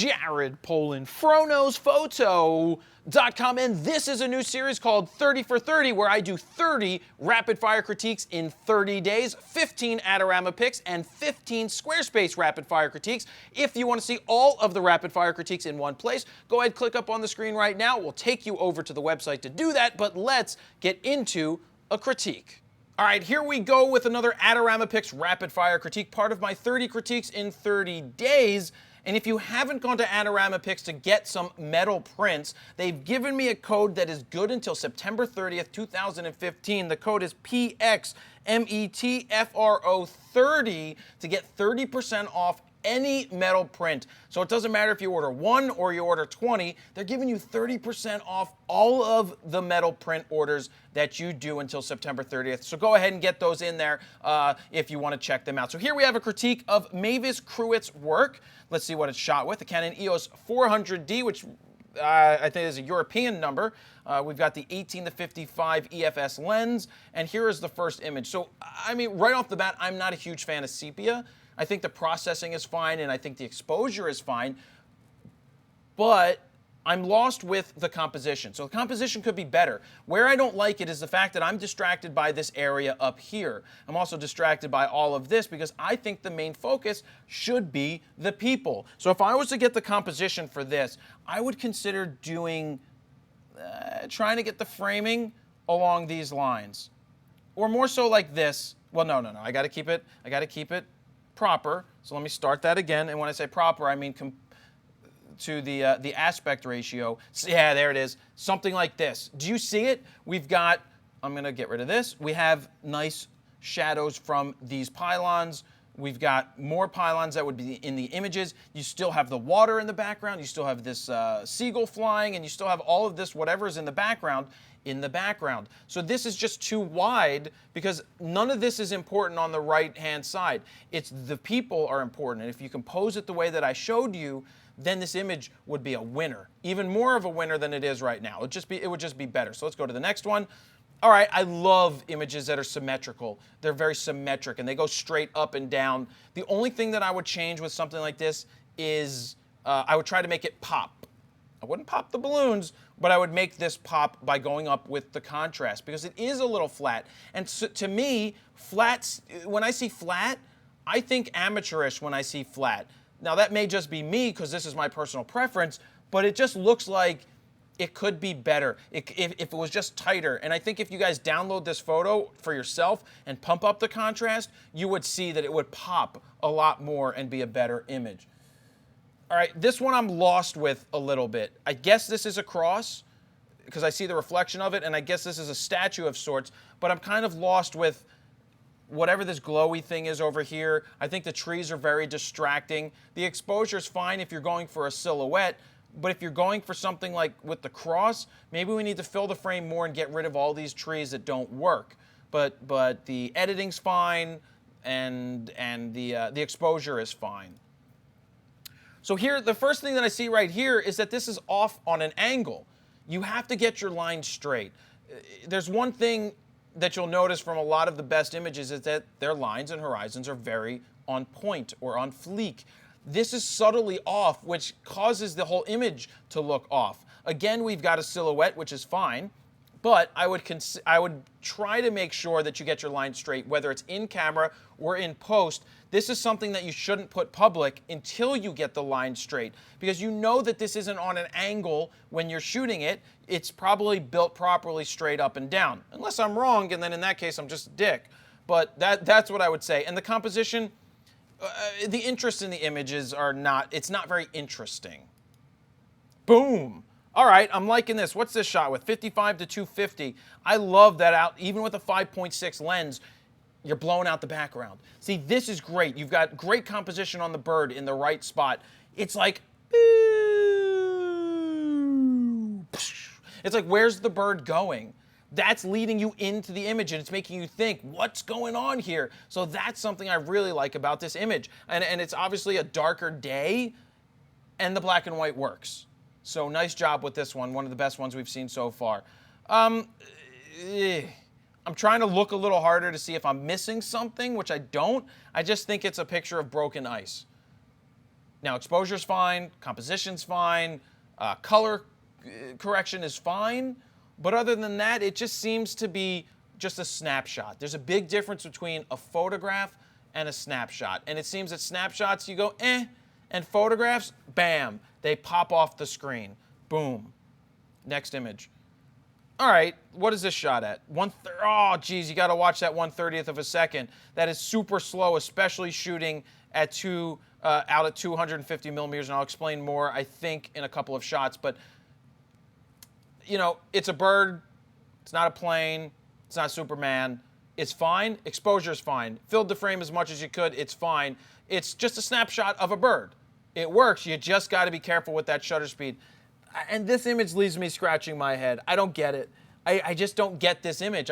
Jared Polin, FroKnowsPhoto.com, and this is a new series called 30 for 30, where I do 30 rapid-fire critiques in 30 days, 15 Adorama picks, and 15 Squarespace rapid-fire critiques. If you want to see all of the rapid-fire critiques in one place, go ahead, click up on the screen right now. We'll take you over to the website to do that, but let's get into a critique. All right, here we go with another Adorama Picks rapid fire critique, part of my 30 critiques in 30 days. And if you haven't gone to Adorama Picks to get some metal prints, they've given me a code that is good until September 30th, 2015. The code is PXMETFRO30 to get 30% off any metal print. So it doesn't matter if you order 1 or you order 20, they're giving you 30% off all of the metal print orders that you do until September 30th. So go ahead and get those in there if you want to check them out. So here we have a critique of Mavis Cruitt's work. Let's see what it's shot with. The Canon EOS 400D, which I think is a European number. We've got the 18-55 EFS lens, and here is the first image. So, I mean, right off the bat, I'm not a huge fan of sepia. I think the processing is fine, and I think the exposure is fine, but I'm lost with the composition. So the composition could be better. Where I don't like it is the fact that I'm distracted by this area up here. I'm also distracted by all of this because I think the main focus should be the people. So if I was to get the composition for this, I would consider doing, trying to get the framing along these lines. Or more so like this. Well, no. I gotta keep it proper. So let me start that again. And when I say proper, I mean to the aspect ratio. So yeah, there it is. Something like this. Do you see it? We've got, I'm going to get rid of this. We have nice shadows from these pylons. We've got more pylons that would be in the images. You still have the water in the background. You still have this seagull flying, and you still have all of this, whatever is in the background. So this is just too wide because none of this is important on the right-hand side. It's the people are important, and if you compose it the way that I showed you, then this image would be a winner, even more of a winner than it is right now. It would just be better. So let's go to the next one. All right, I love images that are symmetrical. They're very symmetric, and they go straight up and down. The only thing that I would change with something like this is I would try to make it pop. I wouldn't pop the balloons, but I would make this pop by going up with the contrast because it is a little flat. And so, to me, flats, when I see flat, I think amateurish when I see flat. Now, that may just be me because this is my personal preference, but it just looks like it could be better if it was just tighter. And I think if you guys download this photo for yourself and pump up the contrast, you would see that it would pop a lot more and be a better image. All right, this one I'm lost with a little bit. I guess this is a cross because I see the reflection of it, and I guess this is a statue of sorts, but I'm kind of lost with whatever this glowy thing is over here. I think the trees are very distracting. The exposure is fine if you're going for a silhouette, but if you're going for something like with the cross, maybe we need to fill the frame more and get rid of all these trees that don't work. But the editing's fine, and the exposure is fine. So here, the first thing that I see right here is that this is off on an angle. You have to get your line straight. There's one thing that you'll notice from a lot of the best images is that their lines and horizons are very on point or on fleek. This is subtly off, which causes the whole image to look off. Again, we've got a silhouette, which is fine, but I would try to make sure that you get your line straight, whether it's in camera or in post. This is something that you shouldn't put public until you get the line straight, because you know that this isn't on an angle when you're shooting it. It's probably built properly straight up and down, unless I'm wrong, and then in that case I'm just a dick. But that's what I would say. And the composition, the interest in the images it's not very interesting. Boom. All right, I'm liking this. What's this shot with? 55 to 250. I love that out. Even with a 5.6 lens, you're blowing out the background. See, this is great. You've got great composition on the bird in the right spot. It's like, it's like, where's the bird going? That's leading you into the image, and it's making you think, what's going on here? So that's something I really like about this image. And it's obviously a darker day, and the black and white works. So nice job with this one of the best ones we've seen so far. I'm trying to look a little harder to see if I'm missing something, which I don't. I just think it's a picture of broken ice. Now, exposure's fine, composition's fine, color correction is fine, but other than that, it just seems to be just a snapshot. There's a big difference between a photograph and a snapshot. And it seems that snapshots, you go, and photographs, bam, they pop off the screen. Boom. Next image. All right, what is this shot at? Oh, geez, you got to watch that 1/30th of a second. That is super slow, especially shooting at out at 250 millimeters, and I'll explain more, I think, in a couple of shots. But, you know, it's a bird. It's not a plane. It's not Superman. It's fine. Exposure's fine. Filled the frame as much as you could. It's fine. It's just a snapshot of a bird. It works. You just got to be careful with that shutter speed. And this image leaves me scratching my head. I don't get it. I just don't get this image.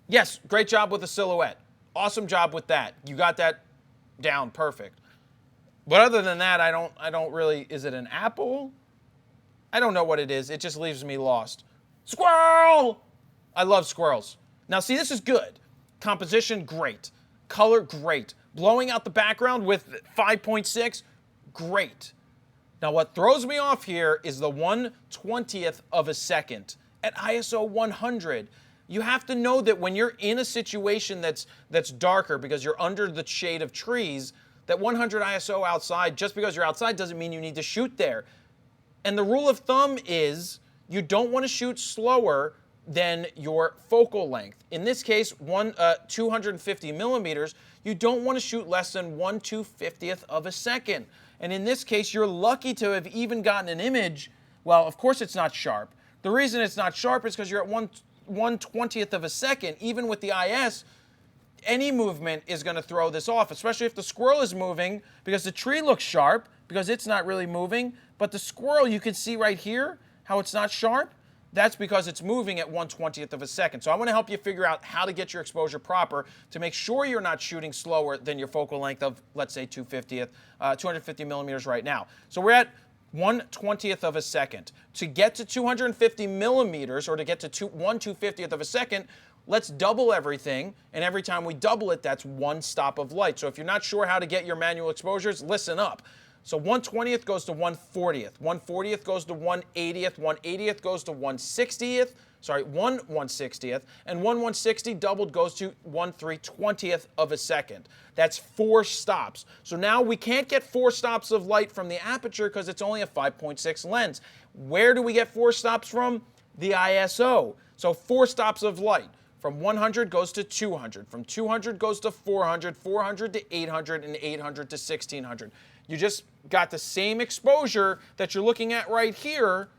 Yes, great job with the silhouette. Awesome job with that. You got that down perfect. But other than that, I don't really, is it an apple? I don't know what it is. It just leaves me lost. Squirrel! I love squirrels. Now see, this is good. Composition, great. Color, great. Blowing out the background with 5.6, great. Now what throws me off here is the 1/20th of a second at ISO 100. You have to know that when you're in a situation that's darker because you're under the shade of trees, that 100 ISO outside, just because you're outside doesn't mean you need to shoot there. And the rule of thumb is you don't want to shoot slower than your focal length. In this case, 250 millimeters, you don't want to shoot less than 1/250th of a second. And in this case, you're lucky to have even gotten an image. Well, of course it's not sharp. The reason it's not sharp is because you're at 1/20th of a second. Even with the IS, any movement is going to throw this off, especially if the squirrel is moving, because the tree looks sharp because it's not really moving. But the squirrel, you can see right here how it's not sharp. That's because it's moving at 1/20th of a second. So I want to help you figure out how to get your exposure proper to make sure you're not shooting slower than your focal length of, let's say, 250 millimeters right now. So we're at 1/20th of a second. To get to 250 millimeters, or to get to 1/250th of a second, let's double everything, and every time we double it, that's one stop of light. So if you're not sure how to get your manual exposures, listen up. So 1/20th goes to 1/40th. 1/40th goes to 1/80th. 1/80th goes to 1/60th. Sorry, 1/160th. And 1/160 doubled goes to 1/320th of a second. That's 4 stops. So now we can't get 4 stops of light from the aperture because it's only a 5.6 lens. Where do we get 4 stops from? The ISO. So 4 stops of light. From 100 goes to 200. From 200 goes to 400. 400 to 800. And 800 to 1600. You just got the same exposure that you're looking at right here,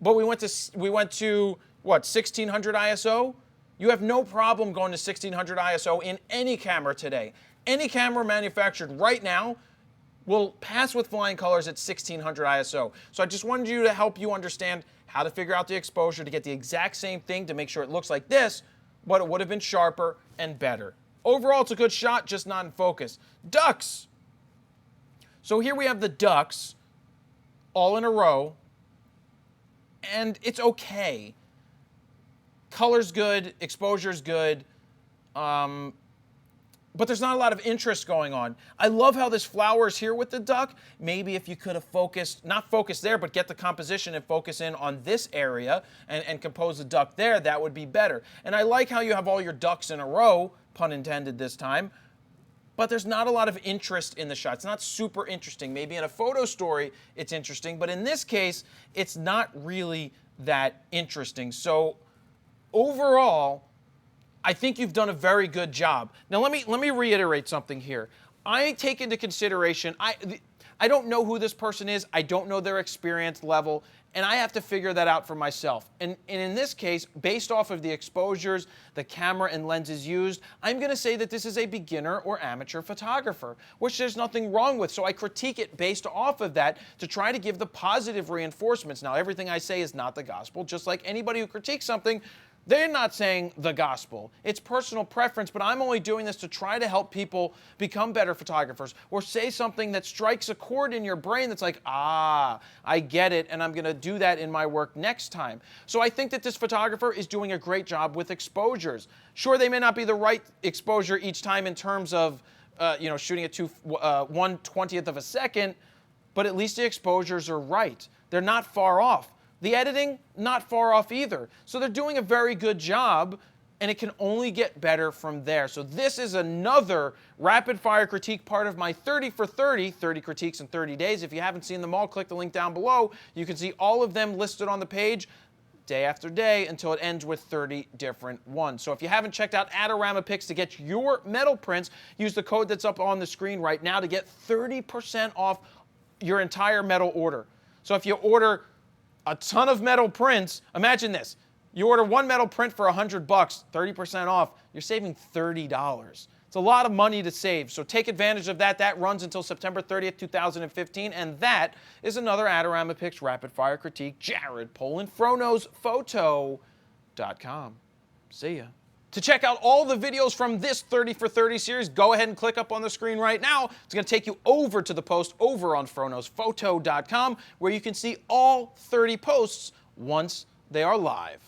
but we went to what, 1600 ISO? You have no problem going to 1600 ISO in any camera today. Any camera manufactured right now will pass with flying colors at 1600 ISO. So I just wanted you to help you understand how to figure out the exposure to get the exact same thing to make sure it looks like this, but it would have been sharper and better. Overall, it's a good shot, just not in focus. Ducks. So here we have the ducks all in a row, and it's okay. Color's good, exposure's good, but there's not a lot of interest going on. I love how this flower is here with the duck. Maybe if you could have focused, not focus there, but get the composition and focus in on this area and compose the duck there, that would be better. And I like how you have all your ducks in a row, pun intended this time, but there's not a lot of interest in the shot. It's not super interesting. Maybe in a photo story, it's interesting, but in this case, it's not really that interesting. So overall, I think you've done a very good job. Now let me reiterate something here. I take into consideration, I don't know who this person is. I don't know their experience level, and I have to figure that out for myself. And in this case, based off of the exposures, the camera and lenses used, I'm going to say that this is a beginner or amateur photographer, which there's nothing wrong with. So I critique it based off of that to try to give the positive reinforcements. Now, everything I say is not the gospel. Just like anybody who critiques something, they're not saying the gospel. It's personal preference, but I'm only doing this to try to help people become better photographers, or say something that strikes a chord in your brain that's like, ah, I get it, and I'm going to do that in my work next time. So I think that this photographer is doing a great job with exposures. Sure, they may not be the right exposure each time in terms of shooting at 1/20th of a second, but at least the exposures are right. They're not far off. The editing, not far off either. So they're doing a very good job, and it can only get better from there. So this is another rapid fire critique part of my 30 for 30 critiques in 30 days. If you haven't seen them all, click the link down below. You can see all of them listed on the page day after day until it ends with 30 different ones. So if you haven't checked out Adorama Picks to get your metal prints, use the code that's up on the screen right now to get 30% off your entire metal order. So if you order a ton of metal prints, imagine this. You order one metal print for $100, 30% off, you're saving $30. It's a lot of money to save, so take advantage of that. That runs until September 30th, 2015, and that is another Adorama Picks Rapid Fire Critique. Jared Polin, FroKnowsPhoto.com. See ya. To check out all the videos from this 30 for 30 series, go ahead and click up on the screen right now. It's going to take you over to the post over on FroKnowsPhoto.com, where you can see all 30 posts once they are live.